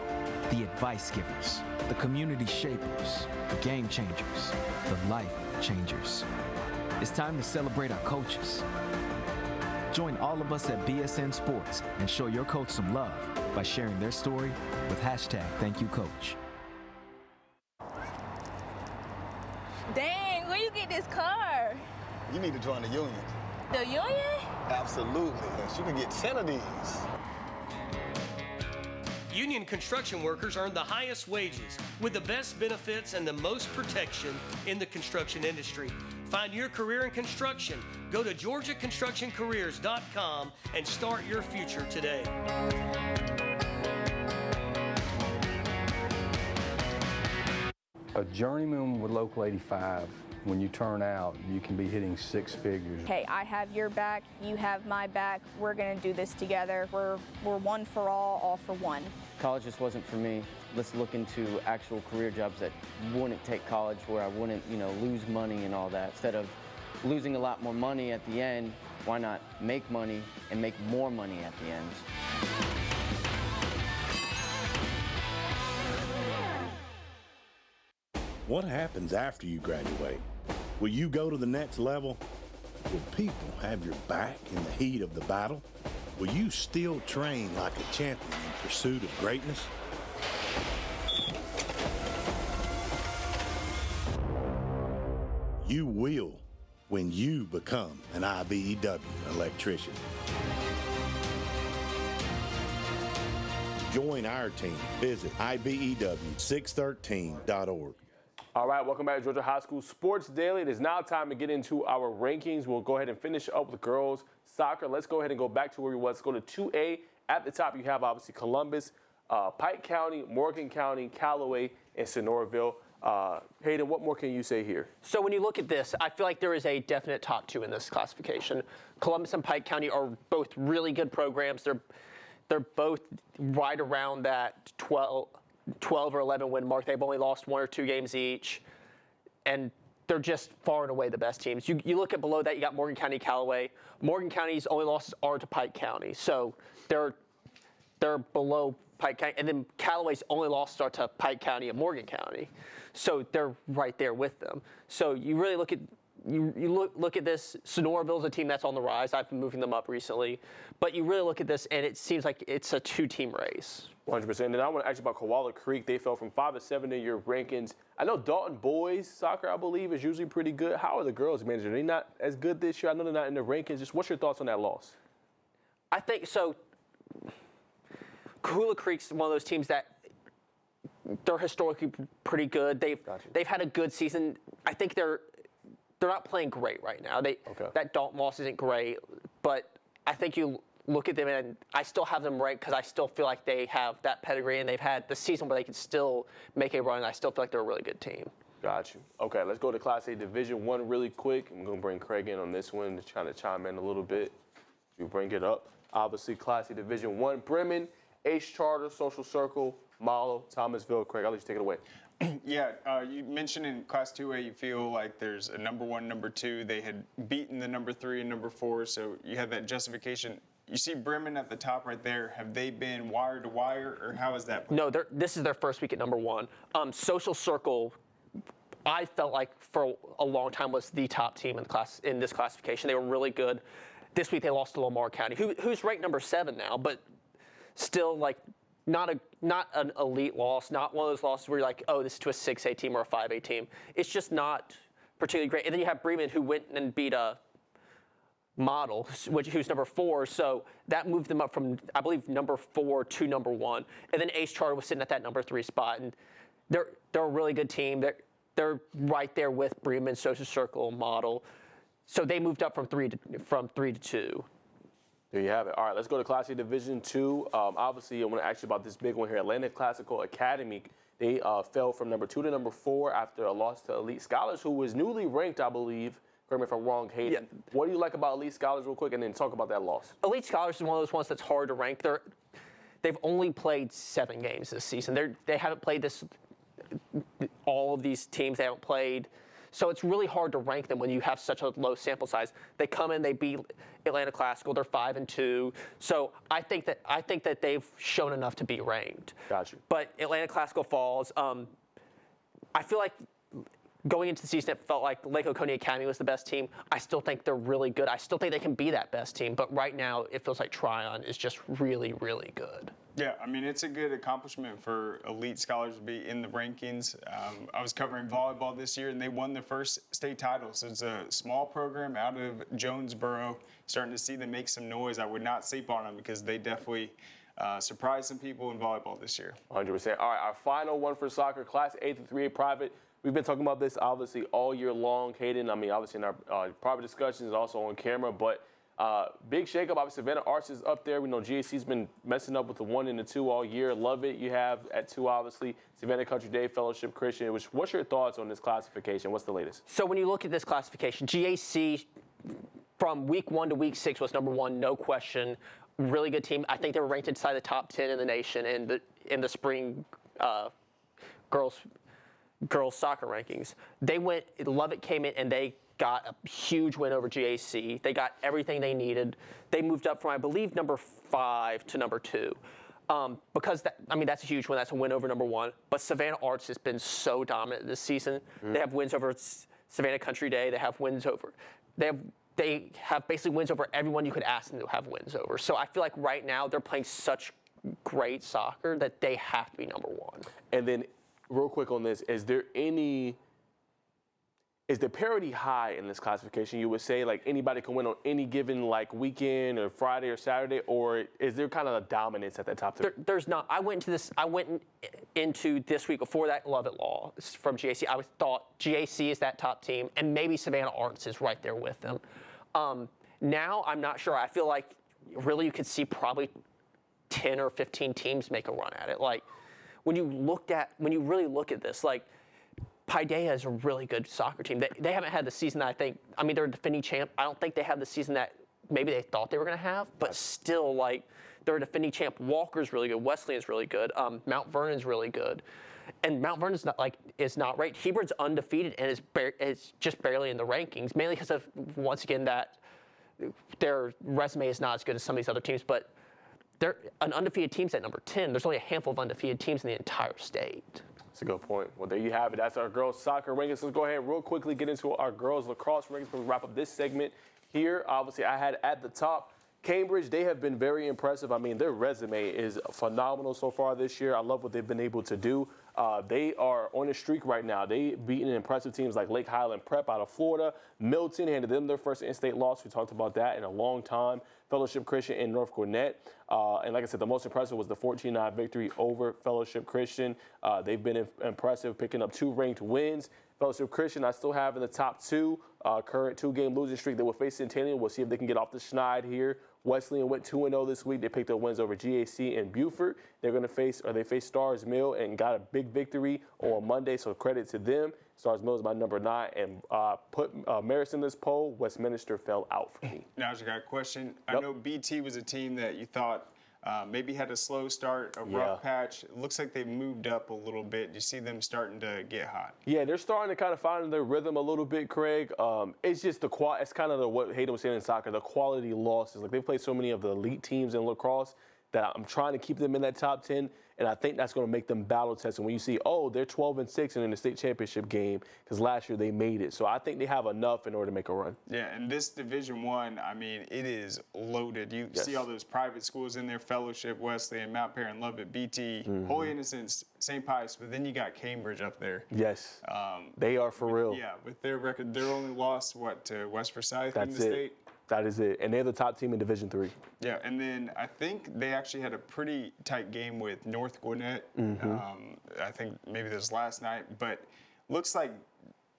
The advice givers, the community shapers, the game changers, the life changers. It's time to celebrate our coaches. Join all of us at BSN Sports and show your coach some love by sharing their story with #ThankYouCoach. Dang, where you get this car? You need to join the union. The union? Absolutely. You can get 10 of these. Union construction workers earn the highest wages with the best benefits and the most protection in the construction industry. Find your career in construction. Go to GeorgiaConstructionCareers.com and start your future today. A journeyman with Local 85, when you turn out, you can be hitting six figures. Hey, I have your back, you have my back. We're going to do this together. We're one for all for one. college just wasn't for me. Let's look into actual career jobs that wouldn't take college, where I wouldn't, lose money and all that. Instead of losing a lot more money at the end, why not make money and make more money at the end? What happens after you graduate? Will you go to the next level? Will people have your back in the heat of the battle? Will you still train like a champion in pursuit of greatness? You will when you become an IBEW electrician. Join our team. Visit IBEW613.org. All right, welcome back to Georgia High School Sports Daily. It is now time to get into our rankings. We'll go ahead and finish up with girls soccer. Let's go ahead and go back to where we was. Let's go to 2A. At the top, you have obviously Columbus, Pike County, Morgan County, Callaway, and Sonoraville. Hayden, what more can you say here? So when you look at this, I feel like there is a definite top two in this classification. Columbus and Pike County are both really good programs. They're both right around that 12 or 11 win mark. They've only lost 1 or 2 games each, and they're just far and away the best teams. You look at below that, you got Morgan County, Callaway. Morgan County's only losses are to Pike County, so they're below Pike County, and then Callaway's only losses are to Pike County and Morgan County, so they're right there with them. So you really look at look at this. Sonoraville's a team that's on the rise. I've been moving them up recently, but you really look at this, and it seems like it's a 2-team race. 100%. And I want to ask you about Koala Creek. They fell from 5 to 7 in your rankings. I know Dalton boys soccer, I believe, is usually pretty good. How are the girls managed? Are they not as good this year? I know they're not in the rankings. Just what's your thoughts on that loss? I think so. Koala Creek's one of those teams that they're historically pretty good. They've had a good season. I think they're not playing great right now. That Dalton loss isn't great, but I think you look at them, and I still have them ranked because I still feel like they have that pedigree, and they've had the season where they can still make a run, and I still feel like they're a really good team. Got you. Okay, let's go to Class A Division I really quick. I'm going to bring Craig in on this one to try to chime in a little bit. You bring it up. Obviously, Class A Division I, Bremen, Ace Charter, Social Circle, Malo, Thomasville. Craig, I'll let you take it away. Yeah, you mentioned in Class 2A you feel like there's a number 1, number 2. They had beaten the number 3 and number 4, so you have that justification. You see Bremen at the top right there. Have they been wire to wire, or how is that? No, this is their first week at number 1. Social Circle, I felt like for a long time was the top team in this classification. They were really good. This week they lost to Lamar County, who's ranked number 7 now, but still like not an elite loss, not one of those losses where you're like, oh, this is to a 6A team or a 5A team. It's just not particularly great. And then you have Bremen, who went and beat a Model, who's number 4, so that moved them up from, I believe, number 4 to number 1. And then Ace Charter was sitting at that number 3 spot, and they're a really good team. They're right there with Bremen, Social Circle, Model, so they moved up from 3 to 2. There you have it. All right, let's go to Class A Division II. Obviously, I want to ask you about this big one here. Atlanta Classical Academy. They fell from number 2 to number 4 after a loss to Elite Scholars, who was newly ranked, I believe. Correct me if I'm wrong, Hayden. Yeah. What do you like about Elite Scholars real quick, and then talk about that loss? Elite Scholars is one of those ones that's hard to rank. They've only played 7 games this season. They haven't played all of these teams they haven't played. So it's really hard to rank them when you have such a low sample size. They come in, they beat Atlanta Classical, they're 5-2. So I think that they've shown enough to be ranked. Gotcha. But Atlanta Classical falls. I feel like going into the season, it felt like Lake Oconee Academy was the best team. I still think they're really good. I still think they can be that best team. But right now, it feels like Tryon is just really, really good. Yeah, I mean, it's a good accomplishment for Elite Scholars to be in the rankings. I was covering volleyball this year, and they won their first state title. So it's a small program out of Jonesboro. Starting to see them make some noise. I would not sleep on them because they definitely surprised some people in volleyball this year. 100%. All right, our final one for soccer, Class A through 3A private. We've been talking about this, obviously, all year long, Hayden. I mean, obviously, in our private discussions, also on camera. But big shakeup. Obviously, Savannah Arts is up there. We know GAC's been messing up with the 1 and the 2 all year. Love it. You have at 2, obviously, Savannah Country Day Fellowship Christian. What's your thoughts on this classification? What's the latest? So when you look at this classification, GAC from week 1 to week 6 was number 1, no question. really good team. I think they were ranked inside the top 10 in the nation in the spring girls soccer rankings. Lubbock came in and they got a huge win over GAC. They got everything they needed. They moved up from, I believe, number 5 to number 2. Because that's a huge win. That's a win over number 1. But Savannah Arts has been so dominant this season. They have wins over Savannah Country Day. They have wins over. They have basically wins over everyone you could ask them to have wins over. So I feel like right now they're playing such great soccer that they have to be number 1. And then, real quick on this, is the parity high in this classification? You would say like anybody can win on any given like weekend or Friday or Saturday, or is there kind of a dominance at that top 3? There's not. I went into this week before that Lubbock Law from GAC. I thought GAC is that top team, and maybe Savannah Arts is right there with them. Now I'm not sure. I feel like really you could see probably 10 or 15 teams make a run at it. Like when you really look at this, like Paideia is a really good soccer team. They haven't had the season that they're a defending champ. I don't think they have the season that maybe they thought they were going to have, but still, like, they're a defending champ. Walker's really good. Wesleyan's really good. Mount Vernon's really good. And Mount Vernon's is not right. Hebron's undefeated and is just barely in the rankings, mainly because of, once again, that their resume is not as good as some of these other teams, but they're an undefeated team's at number 10. There's only a handful of undefeated teams in the entire state. That's a good point. Well, there you have it. That's our girls soccer rankings. Let's go ahead and real quickly get into our girls lacrosse rankings before we wrap up this segment here. Obviously, I had at the top Cambridge. They have been very impressive. I mean, their resume is phenomenal so far this year. I love what they've been able to do. They are on a streak right now. They beating impressive teams like Lake Highland Prep out of Florida. Milton handed them their first in-state loss. We talked about that in a long time. Fellowship Christian and North Gwinnett. And like I said, the most impressive was the 14-9 victory over Fellowship Christian. They've been impressive, picking up 2 ranked wins. Fellowship Christian, I still have in the top 2, current 2-game losing streak. They will face Centennial. We'll see if they can get off the schneid here. Wesleyan went 2-0 this week. They picked up wins over GAC and Buford. They faced Stars Mill and got a big victory on Monday, so credit to them. Stars Mill is my number 9, and put Marist in this poll. Westminster fell out for me. Now, I got a question. I know BT was a team that you thought maybe had a slow start, a rough patch. It looks like they've moved up a little bit. You see them starting to get hot. Yeah, they're starting to kind of find their rhythm a little bit, Craig. It's just it's kind of what Hayden was saying in soccer, the quality losses. Like, they've played so many of the elite teams in lacrosse that I'm trying to keep them in that top 10, and I think that's going to make them battle tested. When you see, they're 12-6 and in the state championship game, because last year they made it. So I think they have enough in order to make a run. Yeah, and this Division I, I mean, it is loaded. You see all those private schools in there, Fellowship, Wesleyan, Mount Perrin, Lubbock, BT, Holy Innocents, St. Pius, but then you got Cambridge up there. Yes, they are for real. Yeah, with their record, they're only lost, to West Forsyth in the state? That is it. And they're the top team in Division III. Yeah, and then I think they actually had a pretty tight game with North Gwinnett. I think maybe this last night, but looks like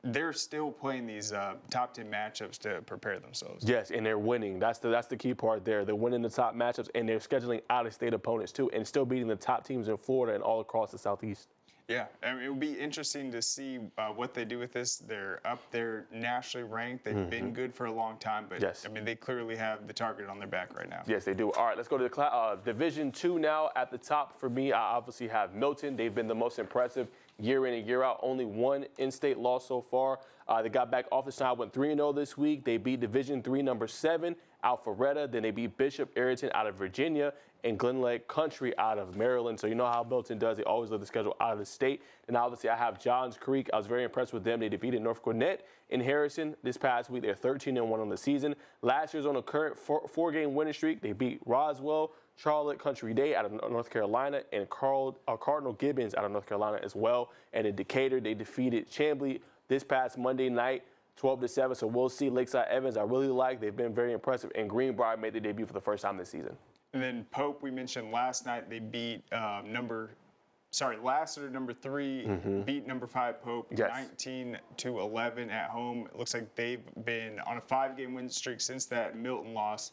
they're still playing these top 10 matchups to prepare themselves. Yes, and they're winning. That's the key part there. They're winning the top matchups, and they're scheduling out-of-state opponents too, and still beating the top teams in Florida and all across the Southeast. Yeah, I mean, it would be interesting to see what they do with this. They're up there nationally ranked. They've been good for a long time, but I mean, they clearly have the target on their back right now. Yes, they do. All right, let's go to the Division II now. At the top for me, I obviously have Milton. They've been the most impressive year in and year out. Only 1 in-state loss so far. They got back off the side, went 3-0 this week. They beat Division III number 7, Alpharetta. Then they beat Bishop Arrington out of Virginia and Glenlake Country out of Maryland. So you know how Milton does. They always leave the schedule out of the state. And obviously I have Johns Creek. I was very impressed with them. They defeated North Gwinnett in Harrison this past week. They're 13-1 on the season. Last year's on a current 4-game winning streak. They beat Roswell, Charlotte Country Day out of North Carolina, and Cardinal Gibbons out of North Carolina as well. And in Decatur, they defeated Chamblee this past Monday night, 12-7. So we'll see. Lakeside Evans, I really like. They've been very impressive. And Greenbrier made their debut for the first time this season. And then Pope, we mentioned last night, they beat Lassiter, number 3, beat number 5 Pope, 19-11 at home. It looks like they've been on a 5-game win streak since that Milton loss.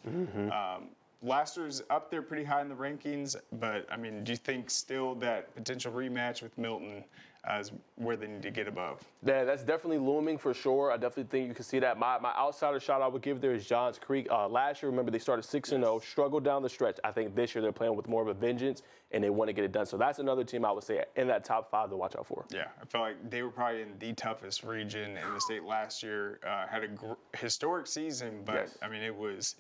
Lassiter's up there pretty high in the rankings, but I mean, do you think still that potential rematch with Milton as where they need to get above. Yeah, that's definitely looming for sure. I definitely think you can see that. My outsider shot I would give there is Johns Creek. Last year, remember, they started 6-0, struggled down the stretch. I think this year they're playing with more of a vengeance, and they want to get it done. So that's another team I would say in that top 5 to watch out for. Yeah, I feel like they were probably in the toughest region in the state last year. Had a historic season, but, Yes. I mean, it was,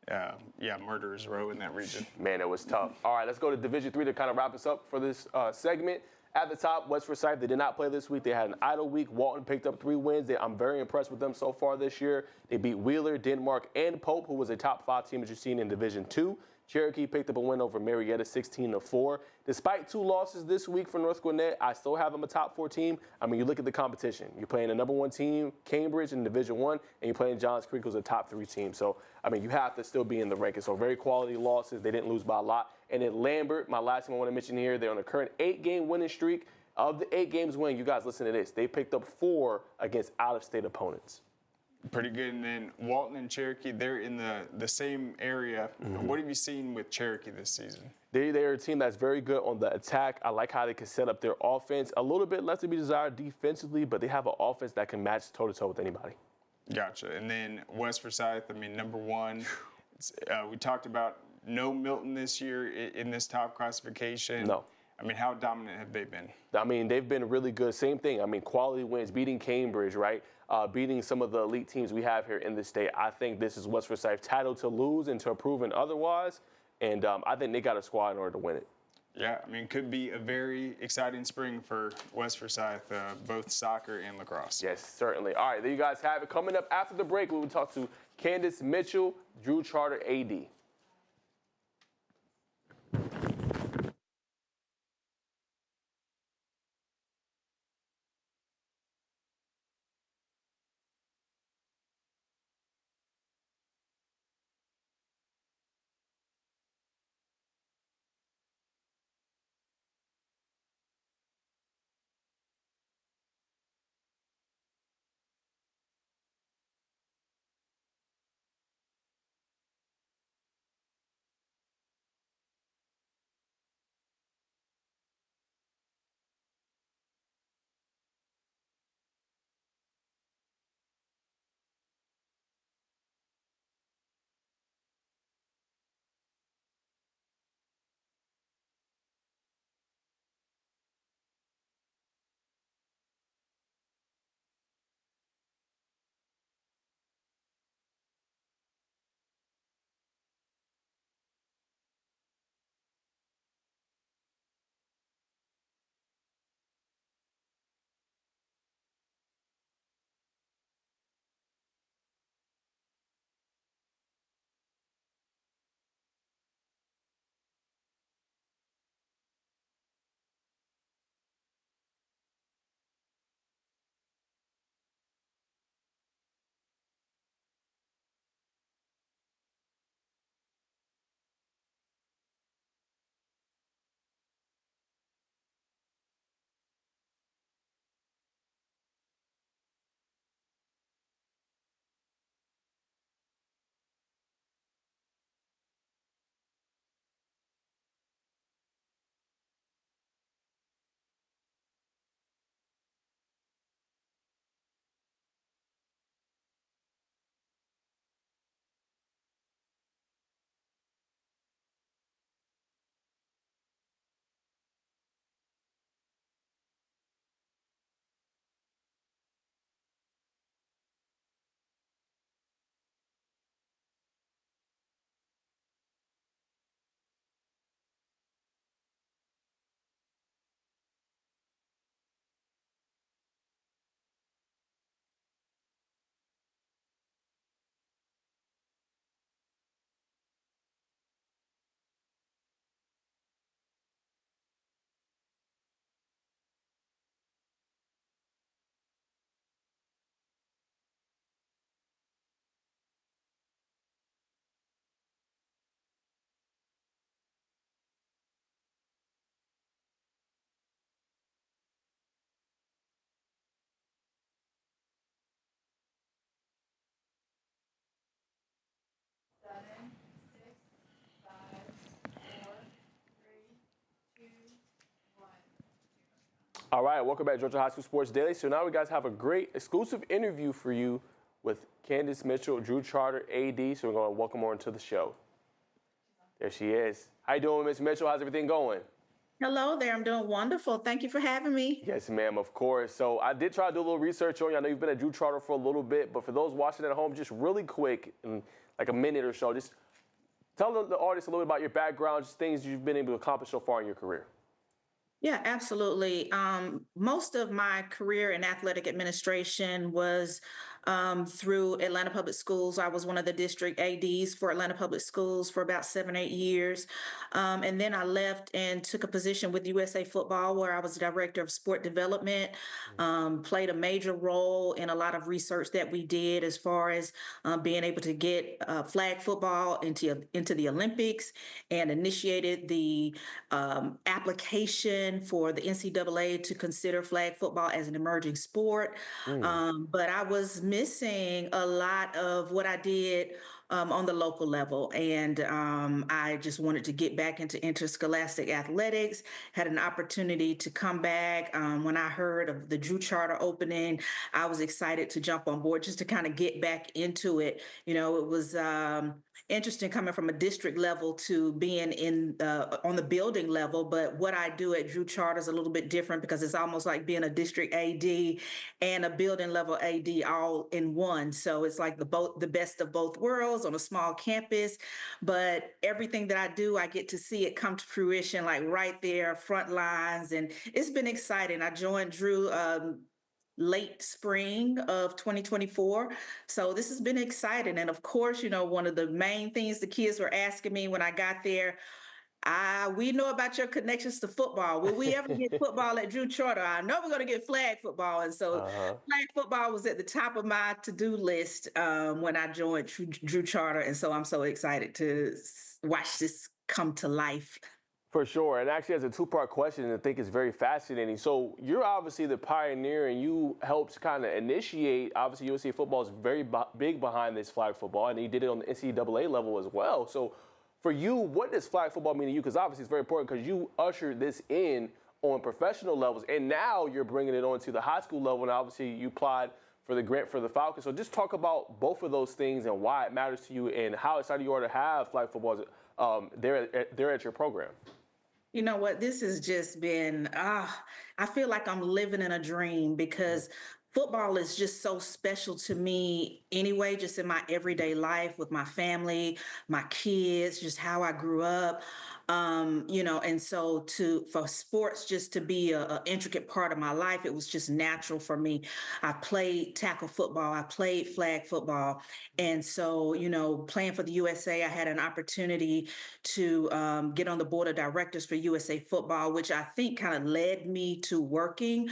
murderer's row in that region. Man, it was tough. All right, let's go to Division III to kind of wrap us up for this segment. At the top, West Forsyth, they did not play this week. They had an idle week. Walton picked up 3 wins. I'm very impressed with them so far this year. They beat Wheeler, Denmark, and Pope, who was a top 5 team that you've seen in Division II. Cherokee picked up a win over Marietta 16-4. Despite 2 losses this week for North Gwinnett, I still have them a top 4 team. I mean, you look at the competition. You're playing a number 1 team, Cambridge, in Division I, and you're playing Johns Creek, who's a top 3 team. So, I mean, you have to still be in the rankings. So, very quality losses. They didn't lose by a lot. And then Lambert, my last team I want to mention here, they're on a current 8-game winning streak. Of the 8 games winning, you guys listen to this. They picked up 4 against out-of-state opponents. Pretty good. And then Walton and Cherokee, they're in the same area. Mm-hmm. What have you seen with Cherokee this season? They're a team that's very good on the attack. I like how they can set up their offense. A little bit left to be desired defensively, but they have an offense that can match toe-to-toe with anybody. Gotcha. And then West Forsyth, I mean, number 1. We talked about no Milton this year in this top classification. No. I mean, how dominant have they been? I mean, they've been really good. Same thing. I mean, quality wins, beating Cambridge, right? Beating some of the elite teams we have here in the state. I think this is West Forsyth's title to lose and to prove otherwise. And I think they got a squad in order to win it. Yeah, I mean, could be a very exciting spring for West Forsyth, both soccer and lacrosse. Yes, certainly. All right, there you guys have it. Coming up after the break, we will talk to Kandice Mitchell, Drew Charter AD. All right, welcome back to Georgia High School Sports Daily. So now we guys have a great exclusive interview for you with Kandice Mitchell, Drew Charter, AD. So we're going to welcome her into the show. There she is. How you doing, Ms. Mitchell? How's everything going? Hello there. I'm doing wonderful. Thank you for having me. Yes, ma'am, of course. So I did try to do a little research on you. I know you've been at Drew Charter for a little bit, but for those watching at home, just really quick, in like a minute or so, just tell the audience a little bit about your background, just things you've been able to accomplish so far in your career. Yeah, absolutely. Most of my career in athletic administration was through Atlanta Public Schools. I was one of the district ADs for Atlanta Public Schools for about 7-8 years. And then I left and took a position with USA Football where I was director of sport development, played a major role in a lot of research that we did as far as being able to get flag football into the Olympics, and initiated the application for the NCAA to consider flag football as an emerging sport. But I was missing a lot of what I did on the local level. And I just wanted to get back into interscholastic athletics, had an opportunity to come back. When I heard of the Drew Charter opening, I was excited to jump on board just to kind of get back into it. You know, it was interesting coming from a district level to being on the building level. But what I do at Drew Charter is a little bit different because it's almost like being a district AD and a building level AD all in one. So it's like the best of both worlds on a small campus. But everything that I do, I get to see it come to fruition, like right there, front lines. And it's been exciting. I joined Drew late spring of 2024. So this has been exciting. And of course, you know, one of the main things the kids were asking me when I got there, we know about your connections to football. Will we ever get football at Drew Charter? I know we're going to get flag football. And so flag football was at the top of my to-do list when I joined Drew Charter. And so I'm so excited to watch this come to life. For sure. And actually, as a two-part question, I think it's very fascinating. So you're obviously the pioneer, and you helped kind of initiate, obviously, USA football is very big behind this flag football, and you did it on the NCAA level as well. So for you, what does flag football mean to you? Because obviously it's very important because you ushered this in on professional levels, and now you're bringing it on to the high school level, and obviously you applied for the grant for the Falcons. So just talk about both of those things and why it matters to you and how excited you are to have flag football there at your program. You know what? This has just been, I feel like I'm living in a dream because football is just so special to me anyway, just in my everyday life with my family, my kids, just how I grew up. You know, and so for sports just to be an intricate part of my life, it was just natural for me. I played tackle football, I played flag football. And so, you know, playing for the USA, I had an opportunity to get on the board of directors for USA Football, which I think kind of led me to working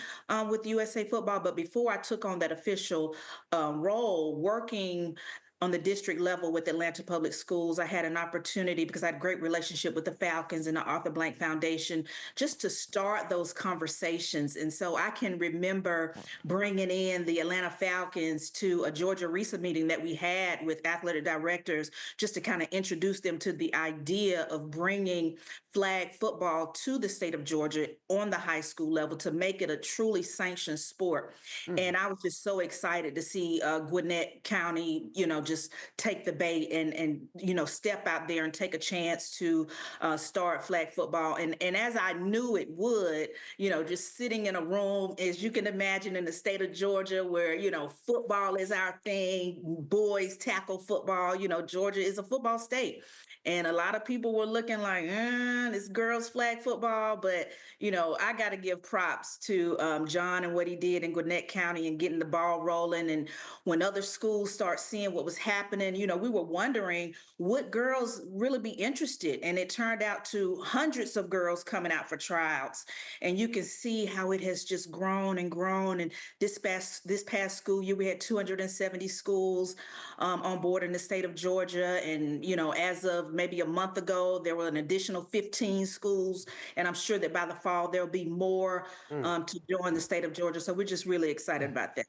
with USA Football. But before I took on that official role, working on the district level with Atlanta Public Schools, I had an opportunity because I had a great relationship with the Falcons and the Arthur Blank Foundation just to start those conversations. And so I can remember bringing in the Atlanta Falcons to a Georgia RESA meeting that we had with athletic directors just to kind of introduce them to the idea of bringing flag football to the state of Georgia on the high school level to make it a truly sanctioned sport. And I was just so excited to see Gwinnett County, you know, just take the bait and you know, step out there and take a chance to start flag football. And as I knew it would, you know, just sitting in a room, as you can imagine, in the state of Georgia where, you know, football is our thing, boys tackle football, you know, Georgia is a football state. And a lot of people were looking like, this girls flag football. But, you know, I got to give props to John and what he did in Gwinnett County and getting the ball rolling. And when other schools start seeing what was happening, you know, we were wondering, would girls really be interested? And it turned out to hundreds of girls coming out for tryouts. And you can see how it has just grown and grown. And this past school year, we had 270 schools on board in the state of Georgia. And, you know, as of maybe a month ago, there were an additional 15 schools. And I'm sure that by the fall, there'll be more to join the state of Georgia. So we're just really excited about that.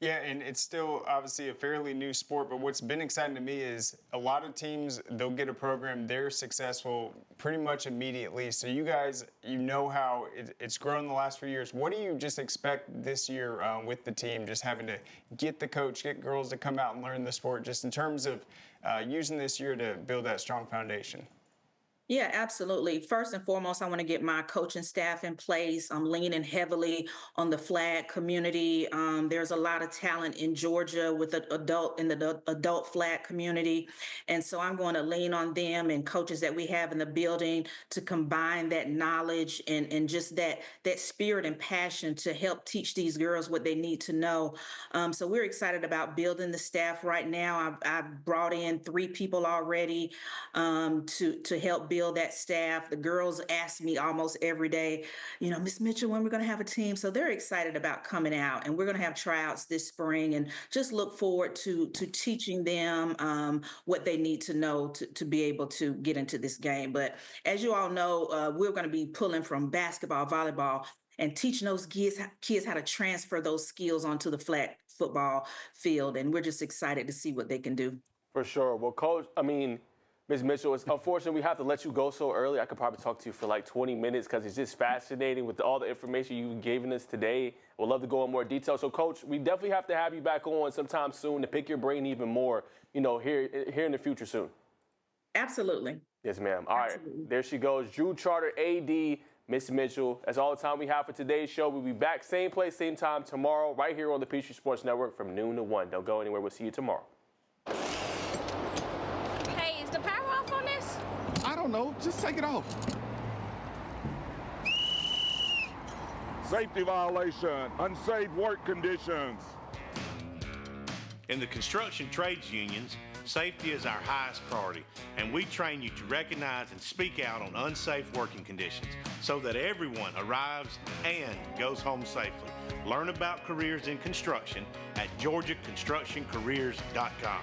Yeah, and it's still obviously a fairly new sport, but what's been exciting to me is a lot of teams, they'll get a program, they're successful pretty much immediately. So you guys, you know how it's grown the last few years. What do you just expect this year with the team, just having to get the coach, get girls to come out and learn the sport, just in terms of using this year to build that strong foundation? Yeah, absolutely. First and foremost, I want to get my coaching staff in place. I'm leaning heavily on the flag community. There's a lot of talent in Georgia with the adult flag community, and so I'm going to lean on them and coaches that we have in the building to combine that knowledge and just that spirit and passion to help teach these girls what they need to know. So we're excited about building the staff right now. I've brought in 3 people already to help build that staff. The girls ask me almost every day, Miss Mitchell, when we're going to have a team. So they're excited about coming out, and we're going to have tryouts this spring, and just look forward to teaching them what they need to know to be able to get into this game. But as you all know, we're going to be pulling from basketball, volleyball, and teaching those kids how to transfer those skills onto the flag football field. And we're just excited to see what they can do. For sure. Well, Coach, Ms. Mitchell, it's unfortunate we have to let you go so early. I could probably talk to you for like 20 minutes because it's just fascinating with all the information you've given us today. We'd love to go in more detail. So, Coach, we definitely have to have you back on sometime soon to pick your brain even more, here in the future soon. Absolutely. Yes, ma'am. All right. There she goes. Drew Charter, AD, Miss Mitchell. That's all the time we have for today's show. We'll be back same place, same time tomorrow right here on the Peachtree Sports Network from noon to 1. Don't go anywhere. We'll see you tomorrow. I don't know. Just take it off. Safety violation. Unsafe work conditions. In the construction trades unions, safety is our highest priority, and we train you to recognize and speak out on unsafe working conditions so that everyone arrives and goes home safely. Learn about careers in construction at GeorgiaConstructionCareers.com.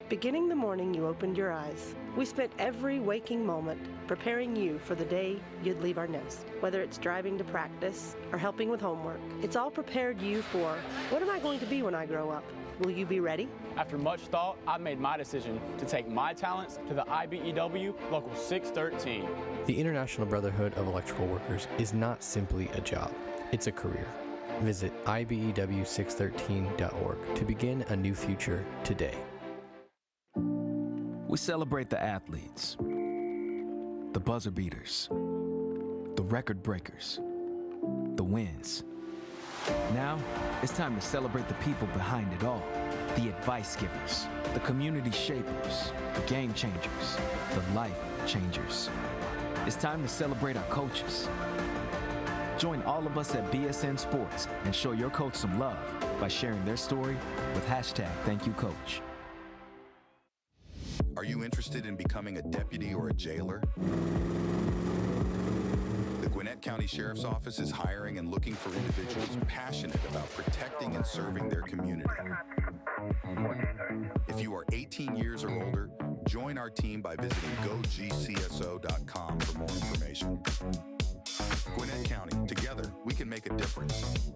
Beginning the morning you opened your eyes, we spent every waking moment preparing you for the day you'd leave our nest. Whether it's driving to practice or helping with homework, it's all prepared you for, what am I going to be when I grow up? Will you be ready? After much thought, I made my decision to take my talents to the IBEW Local 613. The International Brotherhood of Electrical Workers is not simply a job, it's a career. Visit IBEW613.org to begin a new future today. We celebrate the athletes, the buzzer beaters, the record breakers, the wins. Now, it's time to celebrate the people behind it all, the advice givers, the community shapers, the game changers, the life changers. It's time to celebrate our coaches. Join all of us at BSN Sports and show your coach some love by sharing their story with #ThankYouCoach. Are you interested in becoming a deputy or a jailer? The Gwinnett County Sheriff's Office is hiring and looking for individuals passionate about protecting and serving their community. If you are 18 years or older, join our team by visiting gogcso.com for more information. Gwinnett County, together we can make a difference.